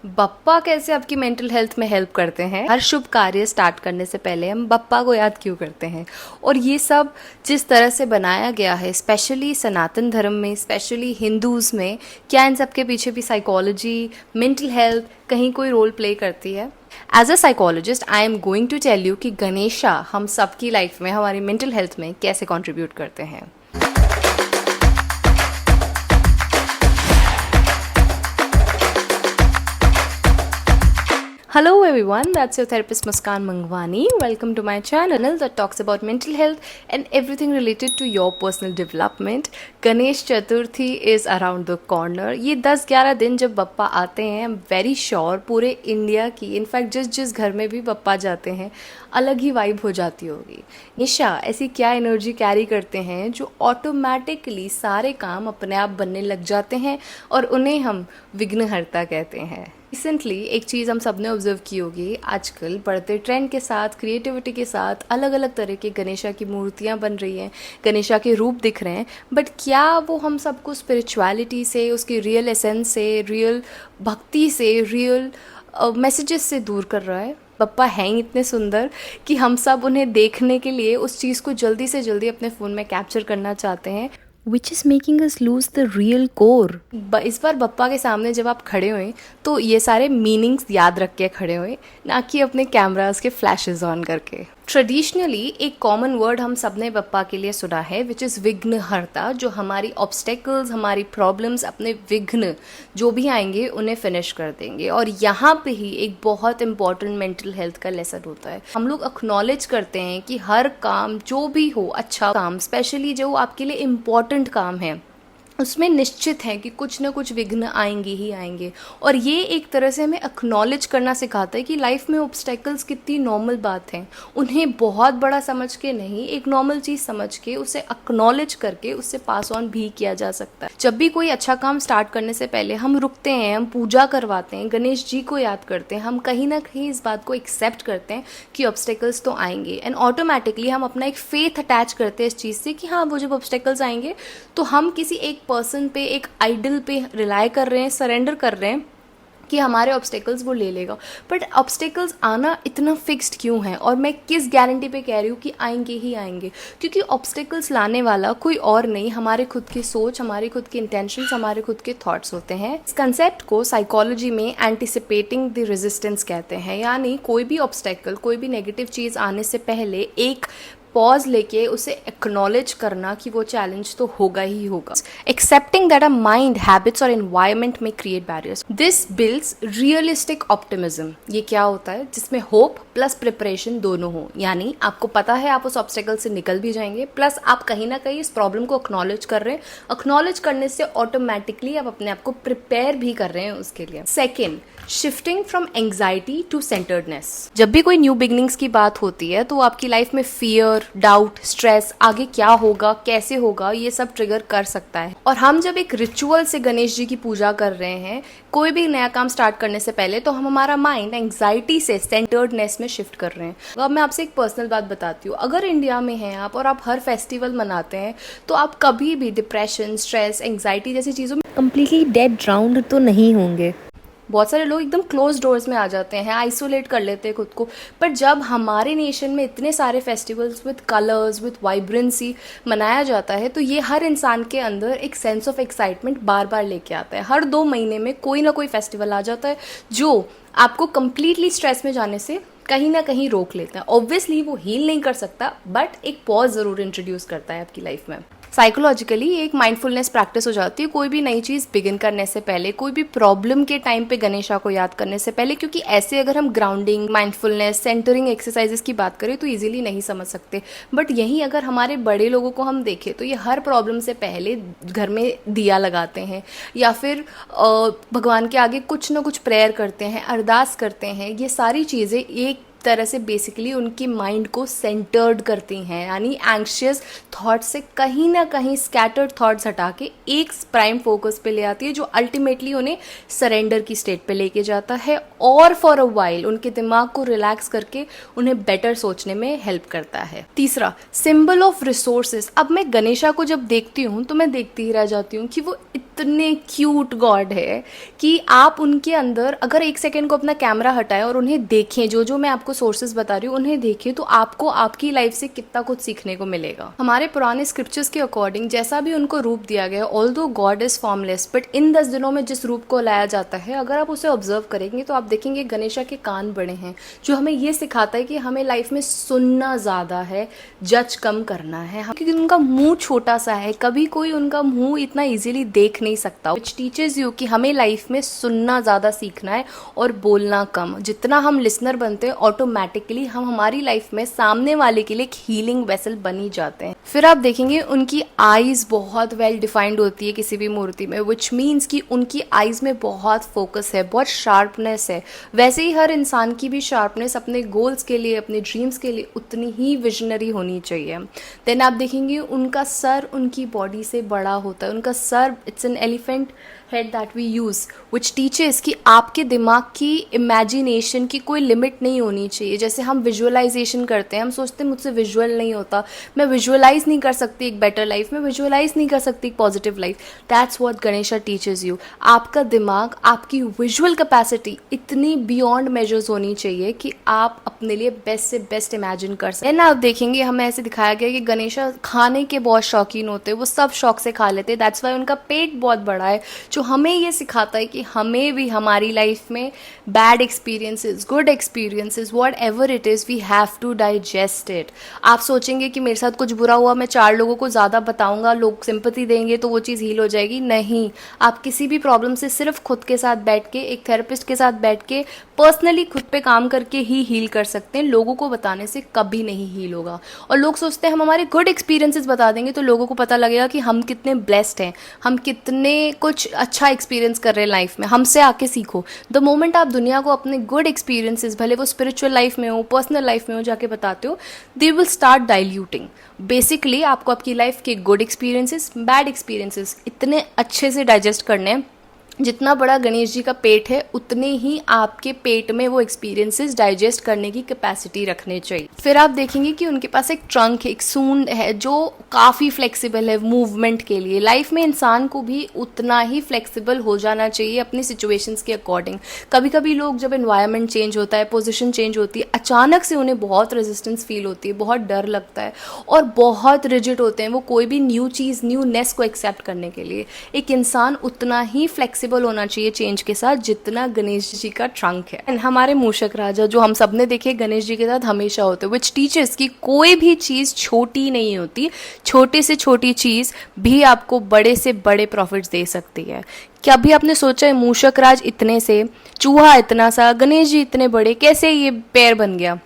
बप्पा कैसे आपकी mental health में हेल्प करते हैं? हर शुभ कार्य स्टार्ट करने से पहले हम बप्पा को याद क्यों करते हैं? और ये सब जिस तरह से बनाया गया है, स्पेशली सनातन धर्म में, स्पेशली हिंदूज़ में, क्या इन सब के पीछे भी साइकोलॉजी, मेंटल हेल्थ कहीं कोई रोल प्ले करती है? As a psychologist I am going to tell you कि गणेशा हम सबकी लाइफ में, हमारी मेंटल हेल्थ में कैसे कॉन्ट्रीब्यूट करते हैं। Hello everyone, that's your therapist Muskan Mangwani. Welcome to my channel that talks about mental health and everything related to your personal development. Ganesh Chaturthi is around the corner. ये 10-11 दिन जब बप्पा आते हैं, I'm very sure पूरे India की, in fact जिस घर में भी बप्पा जाते हैं अलग ही वाइब हो जाती होगी। निशा ऐसी क्या एनर्जी कैरी करते हैं जो ऑटोमेटिकली सारे काम अपने आप बनने लग जाते हैं और उन्हें हम विघ्नहर्ता कहते हैं। रिसेंटली एक चीज़ हम सब ने ऑब्जर्व की होगी, आजकल बढ़ते ट्रेंड के साथ, क्रिएटिविटी के साथ अलग अलग तरह के गणेशा की मूर्तियाँ बन रही हैं, गणेशा के रूप दिख रहे हैं, बट क्या वो हम सबको स्पिरिचुअलिटी से, उसकी रियल एसेंस से, रियल भक्ति से, रियल मैसेजेस से दूर कर रहा है? बप्पा हैं इतने सुंदर कि हम सब उन्हें देखने के लिए उस चीज़ को जल्दी से जल्दी अपने फ़ोन में कैप्चर करना चाहते हैं, which is making us lose the real core. इस बार बप्पा के सामने जब आप खड़े हुए तो ये सारे मीनिंग्स याद रख के खड़े हुए, ना कि अपने कैमरास के फ्लैशेस ऑन करके। ट्रेडिशनली एक कॉमन वर्ड हम सब ने बप्पा के लिए सुना है, विच इज़ विघ्नहर्ता, जो हमारी ऑब्स्टेकल्स, हमारी प्रॉब्लम्स, अपने विघ्न जो भी आएंगे उन्हें फिनिश कर देंगे। और यहाँ पे ही एक बहुत इंपॉर्टेंट मेंटल हेल्थ का लेसन होता है। हम लोग एक्नॉलेज करते हैं कि हर काम जो भी हो, अच्छा काम, स्पेशली जो आपके लिए इम्पॉर्टेंट काम है, उसमें निश्चित है कि कुछ ना कुछ विघ्न आएंगे ही आएंगे। और ये एक तरह से हमें एक्नॉलेज करना सिखाता है कि लाइफ में ऑब्स्टेकल्स कितनी नॉर्मल बात हैं, उन्हें बहुत बड़ा समझ के नहीं, एक नॉर्मल चीज़ समझ के उसे एक्नॉलेज करके उससे पास ऑन भी किया जा सकता है। जब भी कोई अच्छा काम स्टार्ट करने से पहले हम रुकते हैं, हम पूजा करवाते हैं, गणेश जी को याद करते हैं, हम कहीं ना कहीं इस बात को एक्सेप्ट करते हैं कि ऑब्स्टेकल्स तो आएंगे, एंड ऑटोमेटिकली हम अपना एक फेथ अटैच करते हैं इस चीज़ से कि हाँ, वो जब ऑब्स्टेकल्स आएंगे तो हम किसी एक पर्सन पे, एक आइडल पे रिलाई कर रहे हैं, सरेंडर कर रहे हैं कि हमारे ऑब्स्टेकल्स वो ले लेगा। बट ऑब्स्टेकल्स आना इतना फिक्स्ड क्यों है, और मैं किस गारंटी पे कह रही हूँ कि आएंगे ही आएंगे? क्योंकि ऑब्स्टेकल्स लाने वाला कोई और नहीं, हमारे खुद की सोच, हमारे खुद के इंटेंशंस, हमारे खुद के थॉट्स होते हैं। इस कंसेप्ट को साइकोलॉजी में एंटिसिपेटिंग द रेजिस्टेंस कहते हैं, यानी कोई भी ऑब्स्टेकल, कोई भी नेगेटिव चीज़ आने से पहले एक पॉज लेके उसे एक्नॉलेज करना कि वो चैलेंज तो होगा ही होगा। Accepting that a mind, habits और एनवायरनमेंट में create barriers, this builds realistic optimism. ये क्या होता है? जिसमें होप प्लस प्रिपरेशन दोनों हो, यानी आपको पता है आप उस ऑब्स्टेकल से निकल भी जाएंगे, प्लस आप कहीं ना कहीं इस प्रॉब्लम को एक्नॉलेज कर रहे हैं। एक्नॉलेज करने से ऑटोमेटिकली आप अपने आप को प्रिपेयर भी कर रहे हैं उसके लिए। Second, shifting from anxiety to centeredness. जब भी कोई न्यू बिगनिंग्स की बात होती है तो आपकी लाइफ में फियर, डाउट, स्ट्रेस, आगे क्या होगा, कैसे होगा, ये सब ट्रिगर कर सकता है। और हम जब एक रिचुअल से गणेश जी की पूजा कर रहे हैं, कोई भी नया काम स्टार्ट करने से पहले, तो हम हमारा माइंड एंग्जाइटी से सेंटर्डनेस में शिफ्ट कर रहे हैं। तो अब मैं आपसे एक पर्सनल बात बताती हूँ, अगर इंडिया में हैं आप और आप हर फेस्टिवल मनाते हैं, तो आप कभी भी डिप्रेशन, स्ट्रेस, एंग्जाइटी जैसी चीज़ों में कंप्लीटली डेड ड्राउंड तो नहीं होंगे। बहुत सारे लोग एकदम क्लोज डोर्स में आ जाते हैं, आइसोलेट कर लेते हैं खुद को। पर जब हमारे नेशन में इतने सारे festivals with colours, with vibrancy मनाया जाता है, तो ये हर इंसान के अंदर एक सेंस ऑफ एक्साइटमेंट बार बार लेके आता है। हर 2 महीने में कोई ना कोई फेस्टिवल आ जाता है जो आपको कंप्लीटली स्ट्रेस में जाने से कहीं ना कहीं रोक लेता है। ऑब्वियसली वो हील नहीं कर सकता, बट एक पॉज ज़रूर इंट्रोड्यूस करता है आपकी लाइफ में। साइकोलॉजिकली एक माइंडफुलनेस प्रैक्टिस हो जाती है कोई भी नई चीज़ बिगिन करने से पहले, कोई भी प्रॉब्लम के टाइम पे गणेशा को याद करने से पहले, क्योंकि ऐसे अगर हम ग्राउंडिंग, माइंडफुलनेस, सेंटरिंग एक्सरसाइजेस की बात करें तो इजीली नहीं समझ सकते। बट यहीं अगर हमारे बड़े लोगों को हम देखें तो ये हर प्रॉब्लम से पहले घर में दिया लगाते हैं, या फिर भगवान के आगे कुछ ना कुछ प्रेयर करते हैं, अरदास करते हैं। ये सारी चीज़ें एक तरह से बेसिकली उनकी माइंड को सेंटर्ड करती हैं, यानी एंग्शियस थॉट से कहीं ना कहीं स्कैटर्ड थॉट्स हटा के एक प्राइम फोकस पे ले आती है, जो अल्टीमेटली उन्हें सरेंडर की स्टेट पे लेके जाता है और फॉर अ वाइल उनके दिमाग को रिलैक्स करके उन्हें बेटर सोचने में हेल्प करता है। तीसरा, सिंबल ऑफ रिसोर्सेज। अब मैं गणेशा को जब देखती हूँ तो मैं देखती ही रह जाती हूँ कि वो इतने क्यूट गॉड है कि आप उनके अंदर अगर एक सेकेंड को अपना कैमरा हटाएं और उन्हें देखें, जो जो मैं आपको सोर्सेज बता रही हूँ उन्हें देखें, तो आपको आपकी लाइफ से कितना कुछ सीखने को मिलेगा। हमारे पुराने स्क्रिप्चर्स के अकॉर्डिंग जैसा भी उनको रूप दिया गया, although God is formless, but in 10 दिनों में जिस रूप को लाया जाता है, अगर आप उसे ऑब्जर्व करेंगे तो आप देखेंगे गणेशा के कान बड़े हैं, जो हमें ये सिखाता है कि हमें लाइफ में सुनना ज़्यादा है, जज कम करना है, क्योंकि उनका मुंह छोटा सा है, कभी कोई उनका मुंह इतना इजीली देख नहीं सकता, विच टीचर्स यू कि हमें लाइफ में सुनना ज़्यादा सीखना है और बोलना कम। जितना हम लिसनर बनते हैं ऑटोमेटिकली हम हमारी लाइफ में सामने वाले के लिए एक हीलिंग वेसल बनी जाते हैं। फिर आप देखेंगे उनकी आईज बहुत वेल डिफाइंड होती है किसी भी मूर्ति में, विच मीन्स कि उनकी आईज में बहुत फोकस है, बहुत शार्पनेस है। वैसे ही हर इंसान की भी शार्पनेस अपने गोल्स के लिए, अपने ड्रीम्स के लिए उतनी ही विजनरी होनी चाहिए। देन आप देखेंगे उनका सर उनकी बॉडी से बड़ा होता है, उनका सर it's an elephant head that we use, which teachers कि आपके दिमाग की इमेजिनेशन की कोई लिमिट नहीं होनी चाहिए। जैसे हम विजुअलाइजेशन करते हैं, हम सोचते हैं मुझसे विजुअल नहीं होता, मैं विजुअलाइज नहीं कर सकती एक बेटर लाइफ, मैं विजुअलाइज नहीं कर सकती एक positive life. That's what Ganesha teachers you. आपका दिमाग, आपकी विजुअल कैपेसिटी इतनी बियॉन्ड मेजर्स होनी चाहिए कि आप अपने लिए बेस्ट से बेस्ट इमेजिन कर सकें। एंड आप देखेंगे हमें ऐसे दिखाया गया कि गणेशा खाने के बहुत शौकीन होते हैं, वो सब शौक से खा लेते हैं, दैट्स वाई उनका पेट बहुत बड़ा है, जो हमें ये सिखाता है कि हमें भी हमारी लाइफ में bad experiences, good experiences, whatever it is, we have to digest it. आप सोचेंगे कि मेरे साथ कुछ बुरा हुआ, मैं 4 लोगों को ज़्यादा बताऊंगा, लोग सिंपैथी देंगे तो वो चीज़ हील हो जाएगी। नहीं, आप किसी भी प्रॉब्लम से सिर्फ खुद के साथ बैठ के, एक थेरेपिस्ट के साथ बैठ के, पर्सनली खुद पे काम करके ही हील कर सकते हैं। लोगों को बताने से कभी नहीं हील होगा। और लोग सोचते हैं हम हमारे गुड एक्सपीरियंसेस बता देंगे तो लोगों को पता लगेगा कि हम कितने ब्लेस्ड हैं, हम कितने कुछ अच्छा एक्सपीरियंस कर रहे हैं लाइफ में, हमसे आके सीखो। द मोमेंट आप दुनिया को अपने गुड एक्सपीरियंसेस, भले वो स्पिरिचुअल लाइफ में हो, पर्सनल लाइफ में हो, जाके बताते हो, they will start diluting. Basically आपको आपकी लाइफ के गुड एक्सपीरियंसेस, बैड एक्सपीरियंसेस इतने अच्छे से डाइजेस्ट करने हैं, जितना बड़ा गणेश जी का पेट है उतने ही आपके पेट में वो एक्सपीरियंसेस डाइजेस्ट करने की कैपेसिटी रखने चाहिए। फिर आप देखेंगे कि उनके पास एक ट्रंक है, एक सूंड है जो काफ़ी फ्लेक्सिबल है मूवमेंट के लिए। लाइफ में इंसान को भी उतना ही फ्लेक्सिबल हो जाना चाहिए अपनी सिचुएशंस के अकॉर्डिंग। कभी कभी लोग जब एनवायरनमेंट चेंज होता है, पोजीशन चेंज होती है, अचानक से उन्हें बहुत रेजिस्टेंस फील होती है, बहुत डर लगता है और बहुत रिजिड होते हैं वो कोई भी न्यू चीज़, न्यूनेस को एक्सेप्ट करने के लिए। एक इंसान उतना ही फ्लेक्सिबल होना चाहिए चेंज के साथ जितना गणेश जी का ट्रंक है। And हमारे मूषक राजा जो हम सबने देखे गणेश जी के साथ हमेशा होते हैं, विच टीचर्स की कोई भी चीज़ छोटी नहीं होती, छोटे से छोटी चीज़ भी आपको बड़े से बड़े प्रॉफिट्स दे सकती है। क्या अभी आपने सोचा है मूषक राज इतने से, चूहा इतना सा, गणेश जी इतने बड़े, कैसे ये पेड़ बन गया?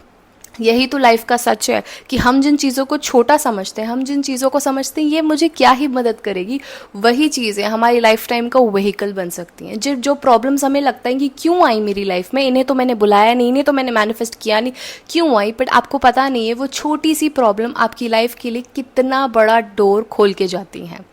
यही तो लाइफ का सच है कि हम जिन चीज़ों को छोटा समझते हैं, हम जिन चीज़ों को समझते हैं ये मुझे क्या ही मदद करेगी, वही चीज़ें हमारी लाइफ टाइम का व्हीकल बन सकती हैं। जो प्रॉब्लम्स हमें लगता है कि क्यों आई मेरी लाइफ में, इन्हें तो मैंने बुलाया नहीं, इन्हें तो मैंने मैनिफेस्ट किया नहीं, क्यों आई, बट आपको पता नहीं है वो छोटी सी प्रॉब्लम आपकी लाइफ के लिए कितना बड़ा डोर खोल के जाती हैं।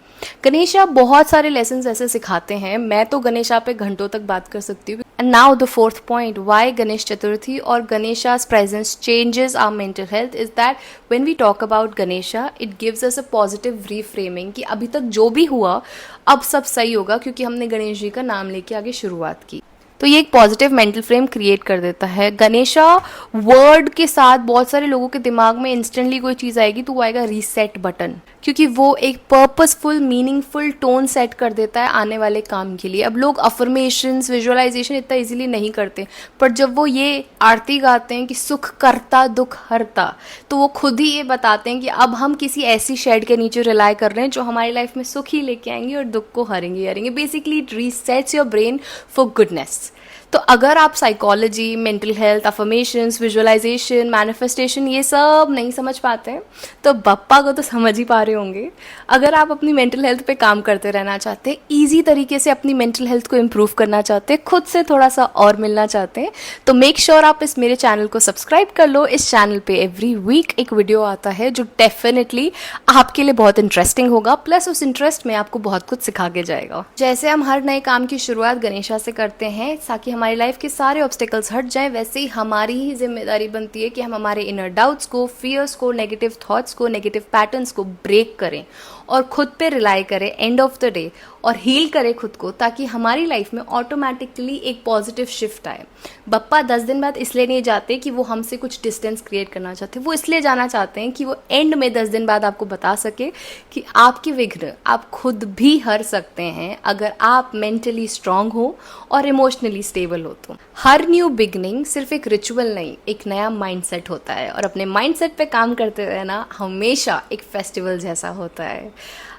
गणेशा बहुत सारे लेसन्स ऐसे सिखाते हैं, मैं तो गणेशा पे घंटों तक बात कर सकती हूँ। And now the fourth point why Ganesh Chaturthi और गणेशा's presence changes our mental health is that when we talk about Ganesha it gives us a positive reframing कि अभी तक जो भी हुआ अब सब सही होगा क्योंकि हमने गणेश जी का नाम लेके आगे शुरुआत की। तो ये एक पॉजिटिव मेंटल फ्रेम क्रिएट कर देता है। गणेशा वर्ड के साथ बहुत सारे लोगों के दिमाग में इंस्टेंटली कोई चीज़ आएगी तो वो आएगा रीसेट बटन, क्योंकि वो एक पर्पसफुल मीनिंगफुल टोन सेट कर देता है आने वाले काम के लिए। अब लोग अफर्मेशंस, विजुअलाइजेशन इतना इजीली नहीं करते, पर जब वो ये आरती गाते हैं कि सुख करता दुख हरता, तो वो खुद ही ये बताते हैं कि अब हम किसी ऐसी शेड के नीचे रिलाई कर रहे हैं जो हमारी लाइफ में सुख ही लेके आएंगे और दुख को हरेंगे। Basically it resets your brain for goodness. तो अगर आप psychology, mental health, affirmations, visualisation, manifestation ये सब नहीं समझ पाते हैं तो बप्पा को तो समझ ही पा रहे होंगे। अगर आप अपनी मेंटल हेल्थ पे काम करते रहना चाहते हैं, ईजी तरीके से अपनी मेंटल हेल्थ को इम्प्रूव करना चाहते हैं, खुद से थोड़ा सा और मिलना चाहते हैं, तो मेक श्योर आप इस मेरे चैनल को सब्सक्राइब कर लो। इस चैनल पे एवरी वीक एक वीडियो आता है जो डेफिनेटली आपके लिए बहुत इंटरेस्टिंग होगा, प्लस उस इंटरेस्ट में आपको बहुत कुछ सिखा के जाएगा। जैसे हम हर नए काम की शुरुआत गणेशा से करते हैं ताकि हमारी लाइफ के सारे ऑब्स्टेकल्स हट जाएं, वैसे ही हमारी ही जिम्मेदारी बनती है कि हम हमारे इनर डाउट्स को, फियर्स को, नेगेटिव थॉट्स को, नेगेटिव पैटर्न्स को ब्रेक करें और खुद पे रिलाई करें एंड ऑफ द डे, और हील करें खुद को, ताकि हमारी लाइफ में ऑटोमेटिकली एक पॉजिटिव शिफ्ट आए। बप्पा 10 दिन बाद इसलिए नहीं जाते कि वो हमसे कुछ डिस्टेंस क्रिएट करना चाहते, वो इसलिए जाना चाहते हैं कि वो एंड में 10 दिन बाद आपको बता सके कि आपके विघ्न आप खुद भी हर सकते हैं अगर आप मेंटली स्ट्रांग हो और इमोशनली स्टेबल हो। तो हर न्यू बिगनिंग सिर्फ एक रिचुअल नहीं, एक नया माइंडसेट होता है, और अपने माइंडसेट पे काम करते रहना हमेशा एक फेस्टिवल जैसा होता है।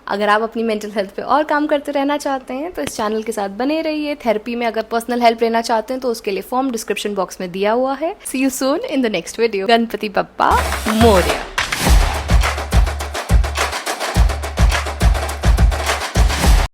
अगर आप अपनी मेंटल हेल्थ पे और काम करते रहना चाहते हैं तो इस चैनल के साथ बने रहिए। थेरेपी में अगर पर्सनल हेल्प लेना चाहते हैं तो उसके लिए फॉर्म डिस्क्रिप्शन बॉक्स में दिया हुआ है। See you soon in the next video. Ganpati Bappa Morya.